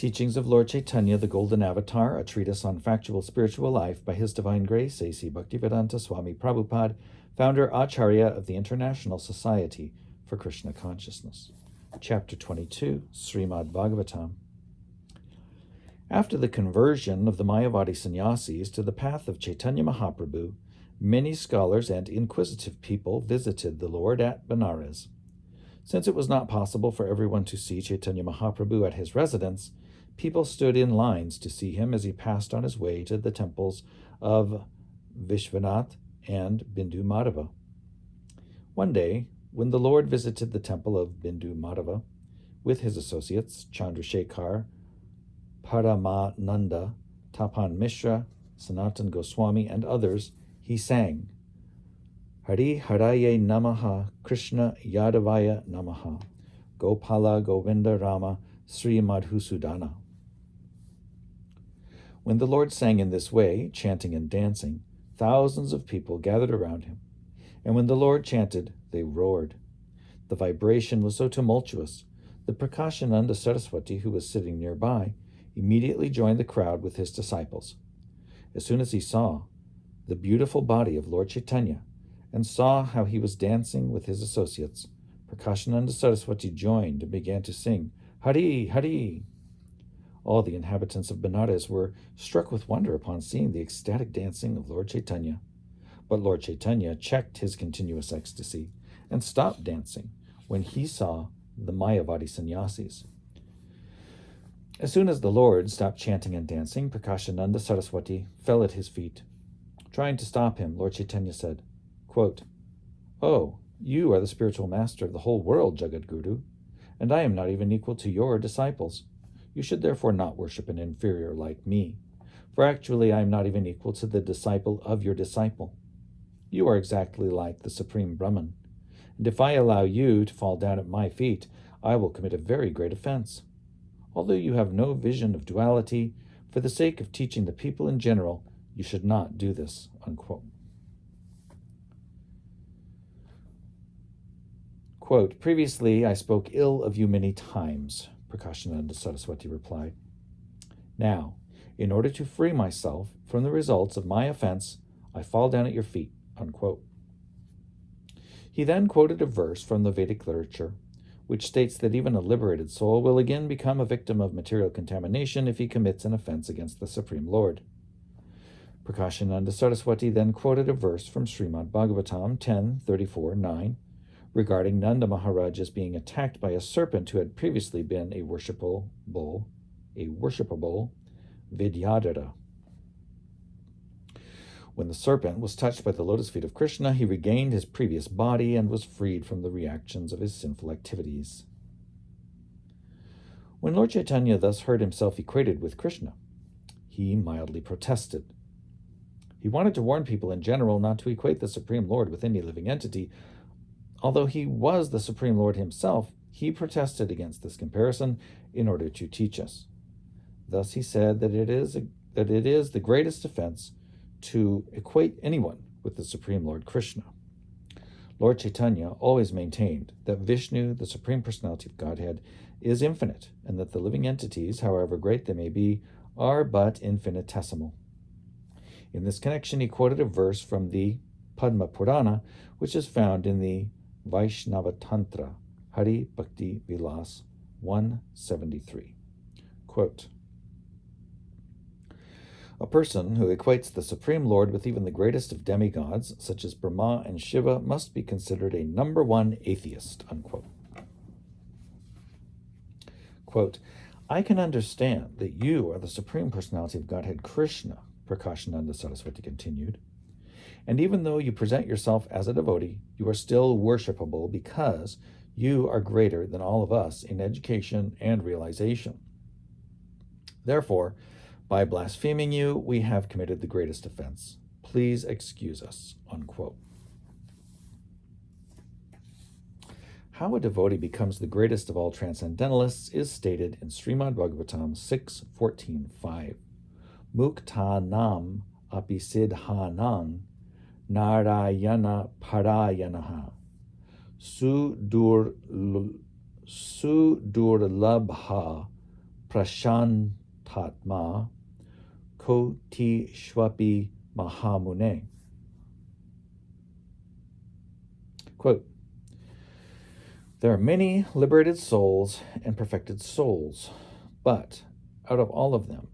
Teachings of Lord Caitanya, the Golden Avatar, a treatise on factual spiritual life by His Divine Grace, A.C. Bhaktivedanta Swami Prabhupada, founder Acharya of the International Society for Krishna Consciousness. Chapter 22, Srimad Bhagavatam. After the conversion of the Mayavadi sannyasis to the path of Chaitanya Mahaprabhu, many scholars and inquisitive people visited the Lord at Benares. Since it was not possible for everyone to see Chaitanya Mahaprabhu at his residence, people stood in lines to see him as he passed on his way to the temples of Vishwanath and Bindu Madhava. One day, when the Lord visited the temple of Bindu Madhava with his associates, Chandrasekhar, Paramananda, Tapan Mishra, Sanatan Goswami, and others, he sang, Hari Haraye Namaha, Krishna Yadavaya Namaha, Gopala Govinda Rama, Sri Madhusudana. When the Lord sang in this way, chanting and dancing, thousands of people gathered around him, and when the Lord chanted, they roared. The vibration was so tumultuous that Prakashananda Saraswati, who was sitting nearby, immediately joined the crowd with his disciples. As soon as he saw the beautiful body of Lord Caitanya and saw how he was dancing with his associates, Prakashananda Saraswati joined and began to sing, Hari, Hari. All the inhabitants of Benares were struck with wonder upon seeing the ecstatic dancing of Lord Caitanya. But Lord Caitanya checked his continuous ecstasy and stopped dancing when he saw the Mayavadi sannyasis. As soon as the Lord stopped chanting and dancing, Prakashananda Saraswati fell at his feet. Trying to stop him, Lord Caitanya said, quote, Oh, you are the spiritual master of the whole world, Jagadguru, and I am not even equal to your disciples. You should therefore not worship an inferior like me, for actually I am not even equal to the disciple of your disciple. You are exactly like the Supreme Brahman, and if I allow you to fall down at my feet, I will commit a very great offense. Although you have no vision of duality, for the sake of teaching the people in general, you should not do this, unquote. Quote, Previously I spoke ill of you many times, Prakashananda Saraswati replied. Now, in order to free myself from the results of my offense, I fall down at your feet, unquote. He then quoted a verse from the Vedic literature, which states that even a liberated soul will again become a victim of material contamination if he commits an offense against the Supreme Lord. Prakashananda Saraswati then quoted a verse from Srimad Bhagavatam 10:34-9 regarding Nanda Maharaj as being attacked by a serpent who had previously been a worshipable Vidyadhara. When the serpent was touched by the lotus feet of Krishna, he regained his previous body and was freed from the reactions of his sinful activities. When Lord Caitanya thus heard himself equated with Krishna, he mildly protested. He wanted to warn people in general not to equate the Supreme Lord with any living entity. Although he was the Supreme Lord himself, he protested against this comparison in order to teach us. Thus he said that it is the greatest offense to equate anyone with the Supreme Lord Krishna. Lord Caitanya always maintained that Vishnu, the Supreme Personality of Godhead, is infinite, and that the living entities, however great they may be, are but infinitesimal. In this connection, he quoted a verse from the Padma Purana, which is found in the Vaishnava Tantra, Hari Bhakti Vilas 173. Quote, A person who equates the Supreme Lord with even the greatest of demigods, such as Brahma and Shiva, must be considered a number one atheist, unquote. Quote, I can understand that you are the Supreme Personality of Godhead Krishna, Prakashananda Saraswati continued, and even though you present yourself as a devotee, you are still worshipable because you are greater than all of us in education and realization. Therefore, by blaspheming you, we have committed the greatest offense. Please excuse us, unquote. How a devotee becomes the greatest of all transcendentalists is stated in Srimad Bhagavatam 6:14-5. Muktanam apisidhanang narayana parayanaha sudurlabha prashantatma koti shwapi mahamune. Quote, there are many liberated souls and perfected souls, but out of all of them,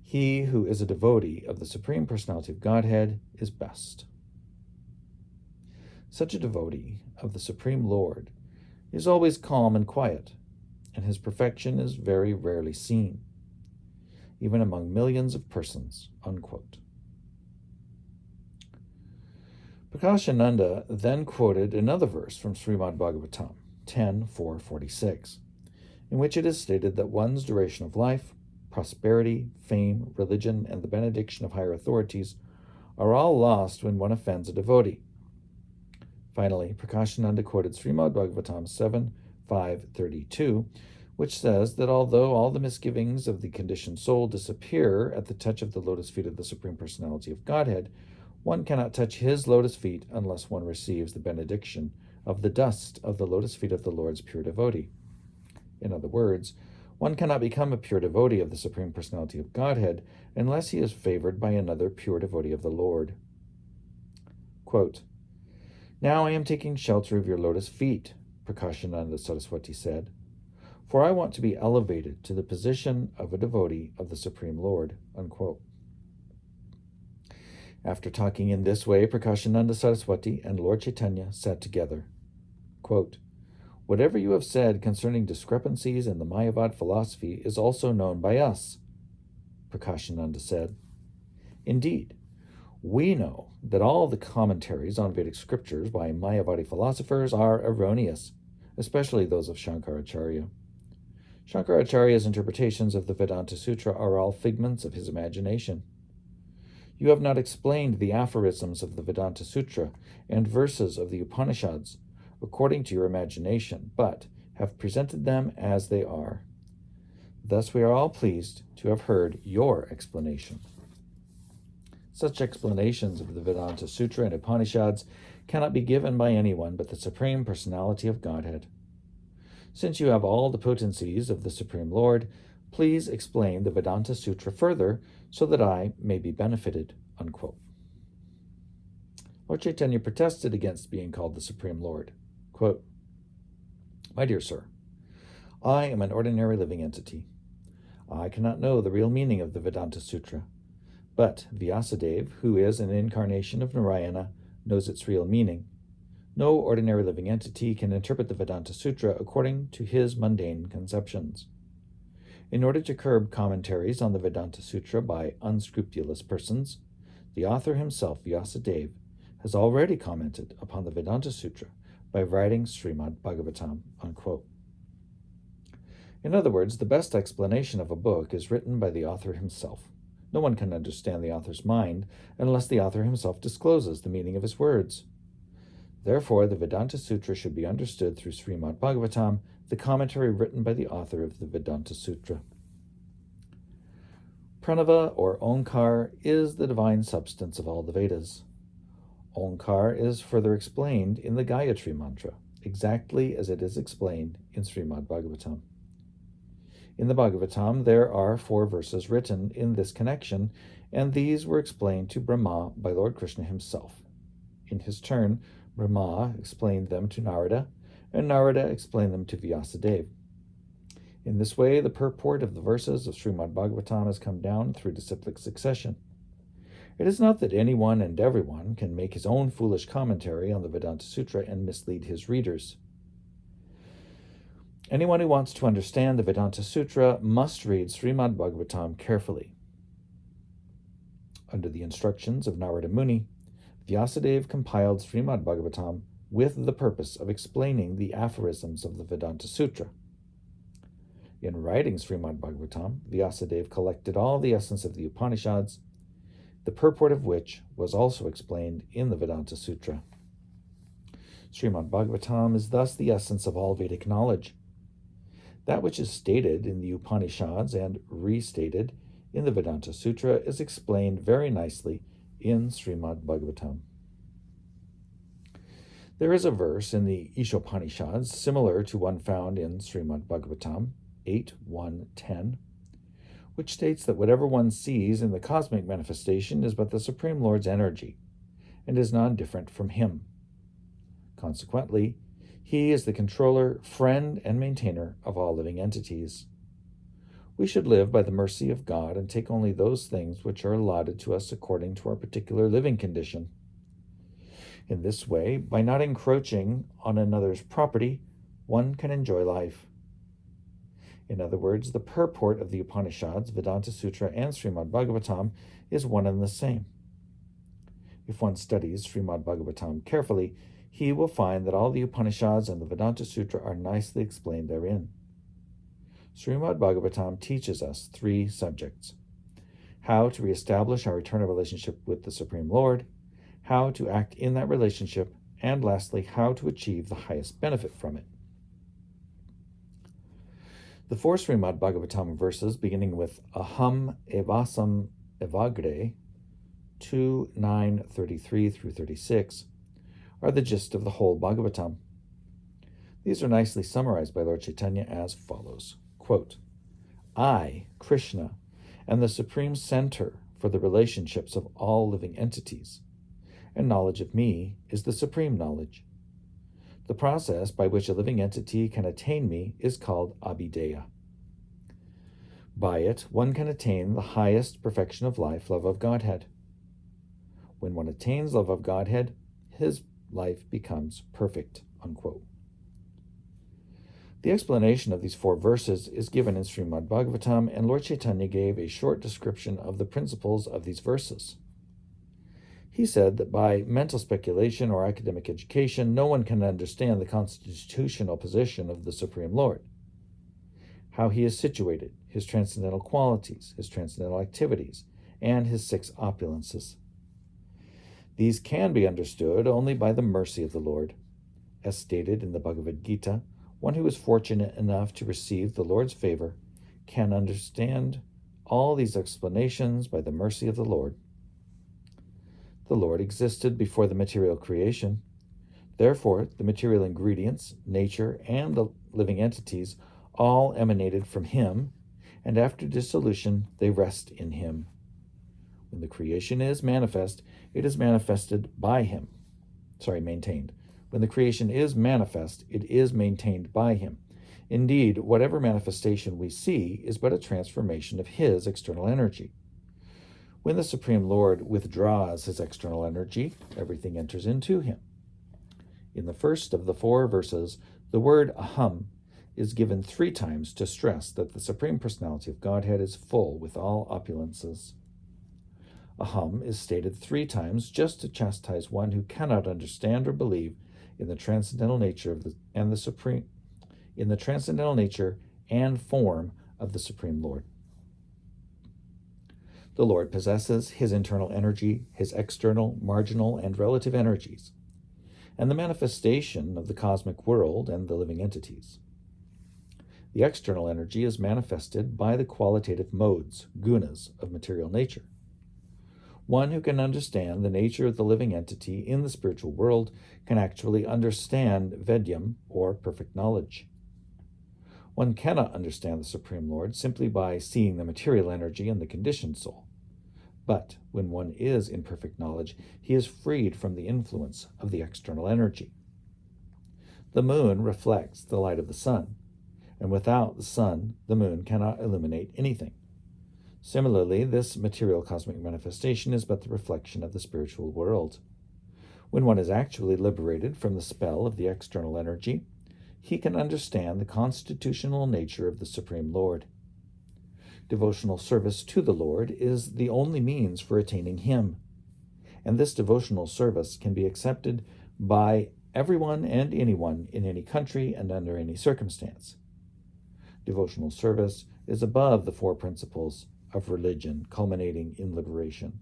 he who is a devotee of the Supreme Personality of Godhead is best. Such a devotee of the Supreme Lord is always calm and quiet, and his perfection is very rarely seen, even among millions of persons. Unquote. Prakashananda then quoted another verse from Srimad Bhagavatam 10:446, in which it is stated that one's duration of life, prosperity, fame, religion, and the benediction of higher authorities are all lost when one offends a devotee. Finally, Prakashananda quoted Srimad Bhagavatam 7:532, which says that although all the misgivings of the conditioned soul disappear at the touch of the lotus feet of the Supreme Personality of Godhead, one cannot touch his lotus feet unless one receives the benediction of the dust of the lotus feet of the Lord's pure devotee. In other words, one cannot become a pure devotee of the Supreme Personality of Godhead unless he is favored by another pure devotee of the Lord. Quote, now I am taking shelter of your lotus feet, Prakashananda Saraswati said, for I want to be elevated to the position of a devotee of the Supreme Lord. Unquote. After talking in this way, Prakashananda Saraswati and Lord Caitanya sat together. Quote, whatever you have said concerning discrepancies in the Mayavad philosophy is also known by us, Prakashananda said. Indeed, we know that all the commentaries on Vedic scriptures by Mayavadi philosophers are erroneous, especially those of Shankaracharya. Shankaracharya's interpretations of the Vedanta Sutra are all figments of his imagination. You have not explained the aphorisms of the Vedanta Sutra and verses of the Upanishads according to your imagination, but have presented them as they are. Thus we are all pleased to have heard your explanation. Such explanations of the Vedanta Sutra and Upanishads cannot be given by anyone but the Supreme Personality of Godhead. Since you have all the potencies of the Supreme Lord, please explain the Vedanta Sutra further so that I may be benefited. Unquote. Lord Caitanya protested against being called the Supreme Lord. Quote, my dear sir, I am an ordinary living entity. I cannot know the real meaning of the Vedanta Sutra, but Vyasadeva, who is an incarnation of Narayana, knows its real meaning. No ordinary living entity can interpret the Vedanta Sutra according to his mundane conceptions. In order to curb commentaries on the Vedanta Sutra by unscrupulous persons, the author himself, Vyasadeva, has already commented upon the Vedanta Sutra by writing Srimad Bhagavatam. Unquote. In other words, the best explanation of a book is written by the author himself. No one can understand the author's mind unless the author himself discloses the meaning of his words. Therefore, the Vedanta Sutra should be understood through Srimad Bhagavatam, the commentary written by the author of the Vedanta Sutra. Pranava, or Onkar, is the divine substance of all the Vedas. Onkar is further explained in the Gayatri Mantra, exactly as it is explained in Srimad Bhagavatam. In the Bhagavatam, there are 4 verses written in this connection, and these were explained to Brahma by Lord Krishna himself. In his turn, Brahma explained them to Narada, and Narada explained them to Vyasadeva. In this way, the purport of the verses of Srimad Bhagavatam has come down through disciplic succession. It is not that anyone and everyone can make his own foolish commentary on the Vedanta Sutra and mislead his readers. Anyone who wants to understand the Vedanta Sutra must read Srimad Bhagavatam carefully. Under the instructions of Narada Muni, Vyasadeva compiled Srimad Bhagavatam with the purpose of explaining the aphorisms of the Vedanta Sutra. In writing Srimad Bhagavatam, Vyasadeva collected all the essence of the Upanishads, the purport of which was also explained in the Vedanta Sutra. Srimad Bhagavatam is thus the essence of all Vedic knowledge. That which is stated in the Upanishads and restated in the Vedanta Sutra is explained very nicely in Srimad Bhagavatam. There is a verse in the Ishopanishads similar to one found in Srimad Bhagavatam 8:1-10, which states that whatever one sees in the cosmic manifestation is but the Supreme Lord's energy, and is non-different from him. Consequently, he is the controller, friend, and maintainer of all living entities. We should live by the mercy of God and take only those things which are allotted to us according to our particular living condition. In this way, by not encroaching on another's property, one can enjoy life. In other words, the purport of the Upanishads, Vedanta Sutra, and Srimad Bhagavatam is one and the same. If one studies Srimad Bhagavatam carefully, he will find that all the Upanishads and the Vedanta Sutra are nicely explained therein. Srimad Bhagavatam teaches us 3 subjects: how to reestablish our eternal relationship with the Supreme Lord, how to act in that relationship, and lastly, how to achieve the highest benefit from it. The 4 Srimad Bhagavatam verses, beginning with Aham Evasam Evagre, 2:9:33-36, are the gist of the whole Bhagavatam. These are nicely summarized by Lord Caitanya as follows. Quote, I, Krishna, am the supreme center for the relationships of all living entities, and knowledge of me is the supreme knowledge. The process by which a living entity can attain me is called abhideya. By it, one can attain the highest perfection of life, love of Godhead. When one attains love of Godhead, his life becomes perfect. Unquote. The explanation of these 4 verses is given in Srimad Bhagavatam, and Lord Caitanya gave a short description of the principles of these verses. He said that by mental speculation or academic education, no one can understand the constitutional position of the Supreme Lord, how he is situated, his transcendental qualities, his transcendental activities, and his 6 opulences. These can be understood only by the mercy of the Lord. As stated in the Bhagavad Gita, one who is fortunate enough to receive the Lord's favor can understand all these explanations by the mercy of the Lord. The Lord existed before the material creation. Therefore, the material ingredients, nature, and the living entities all emanated from him, and after dissolution, they rest in him. When the creation is manifest, it is manifested by him. Maintained. When the creation is manifest, it is maintained by him. Indeed, whatever manifestation we see is but a transformation of his external energy. When the Supreme Lord withdraws his external energy, everything enters into him. In the first of the 4 verses, the word aham is given 3 times to stress that the Supreme Personality of Godhead is full with all opulences. Aham is stated 3 times just to chastise one who cannot understand or believe in the transcendental nature of the transcendental nature and form of the Supreme Lord. The Lord possesses his internal energy, his external, marginal, and relative energies, and the manifestation of the cosmic world and the living entities. The external energy is manifested by the qualitative modes, gunas, of material nature. One who can understand the nature of the living entity in the spiritual world can actually understand Vedyam, or perfect knowledge. One cannot understand the Supreme Lord simply by seeing the material energy and the conditioned soul. But when one is in perfect knowledge, he is freed from the influence of the external energy. The moon reflects the light of the sun, and without the sun, the moon cannot illuminate anything. Similarly, this material cosmic manifestation is but the reflection of the spiritual world. When one is actually liberated from the spell of the external energy, he can understand the constitutional nature of the Supreme Lord. Devotional service to the Lord is the only means for attaining him, and this devotional service can be accepted by everyone and anyone in any country and under any circumstance. Devotional service is above the 4 principles of religion, culminating in liberation.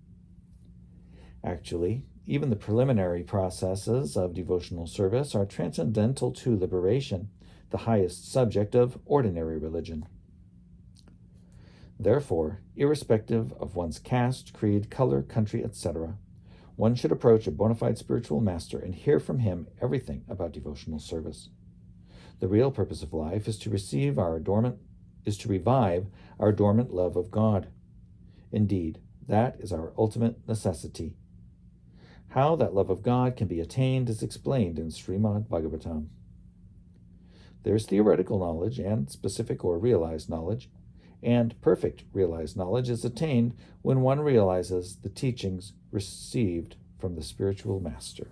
Actually, even the preliminary processes of devotional service are transcendental to liberation, the highest subject of ordinary religion. Therefore, irrespective of one's caste, creed, color, country, etc., one should approach a bona fide spiritual master and hear from him everything about devotional service. The real purpose of life is to receive our adornment is to revive our dormant love of God. Indeed, that is our ultimate necessity. How that love of God can be attained is explained in Srimad Bhagavatam. There is theoretical knowledge and specific or realized knowledge, and perfect realized knowledge is attained when one realizes the teachings received from the spiritual master.